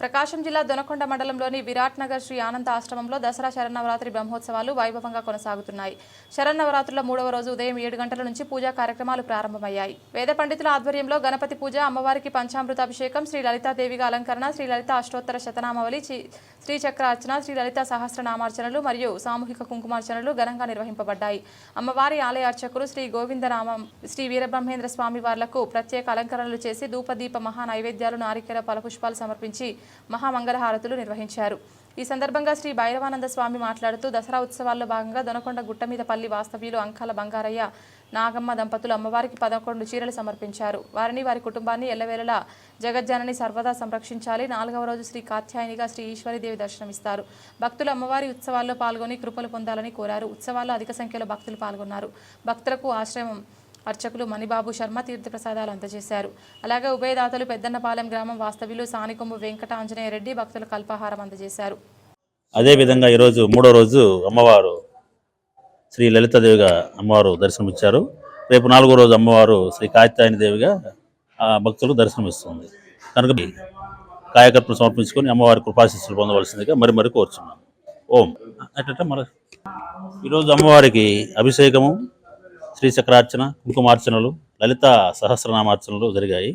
ప్రకాశం జిల్లా దొనకొండ మండలంలోని విరాట్ నగర్ శ్రీ ఆనంద ఆశ్రమంలో దసరా శరన్నవరాత్రి బ్రహ్మోత్సవాలు వైభవంగా కొనసాగుతున్నాయి. శరన్నవరాత్రుల 3వ రోజు ఉదయం 7 గంటల నుంచి పూజా కార్యక్రమాలు ప్రారంభమయ్యాయి. వేద పండితుల ఆధ్వర్యంలో గణపతి పూజ, అమ్మవారికి పంచామృత అభిషేకం, శ్రీ లలితాదేవిగా అలంకరణ, శ్రీ లలిత అష్టోత్తర శతనామావళి, శ్రీ చక్రార్చన, శ్రీ లలిత సహస్రనామార్చనలు మరియు సామూహిక కుంకుమార్చనలు ఘనంగా నిర్వహింపబడ్డాయి. అమ్మవారి ఆలయ అర్చకులు శ్రీ గోవిందనామం శ్రీ వీరబ్రహ్మేంద్ర స్వామి వార్లకు ప్రత్యేక అలంకరణలు చేసి ధూపదీప మహా నైవేద్యాలు, నారికేల ఫలపుష్పాలు సమర్పించి మహామంగళహారతులు నిర్వహించారు. ఈ సందర్భంగా శ్రీ భైరవానంద స్వామి మాట్లాడుతూ దసరా ఉత్సవాల్లో భాగంగా దొనకొండ గుట్టమీదపల్లి వాస్తవ్యులు అంకాల బంగారయ్య, నాగమ్మ దంపతులు అమ్మవారికి 11 చీరలు సమర్పించారు. వారిని, వారి కుటుంబాన్ని ఎల్లవేళలా జగజ్జనని సర్వదా సంరక్షించాలి. 4వ రోజు శ్రీ కాత్యాయనిగా శ్రీ ఈశ్వరీదేవి దర్శనమిస్తారు. భక్తులు అమ్మవారి ఉత్సవాల్లో పాల్గొని కృపలు పొందాలని కోరారు. ఉత్సవాల్లో అధిక సంఖ్యలో భక్తులు పాల్గొన్నారు. భక్తులకు ఆశ్రమం అర్చకులు మణిబాబు శర్మ తీర్థప్రసాదాలు అందజేశారు. అలాగే ఉభయదాతలు పెద్దన్నపాలెం గ్రామం వాస్తవ్యులు సానికొమ్ము వెంకట ఆంజనేయ రెడ్డి భక్తులకు అల్పాహారం అందజేశారు. అదేవిధంగా ఈరోజు 3వ రోజు అమ్మవారు శ్రీ లలితాదేవిగా అమ్మవారు దర్శనమిచ్చారు. రేపు 4వ రోజు అమ్మవారు శ్రీ కాత్యాయని దేవిగా భక్తులకు దర్శనమిస్తుంది. కనుక కాయకర్పను సమర్పించుకొని అమ్మవారి కృపాశిస్సులు పొందవలసిందిగా మరి కోరుచున్నాను. ఓం అట్ట మరి ఈరోజు అమ్మవారికి అభిషేకము, శ్రీచక్రార్చన, కుంకుమార్చనలు, లలిత సహస్రనామార్చనలు జరిగాయి.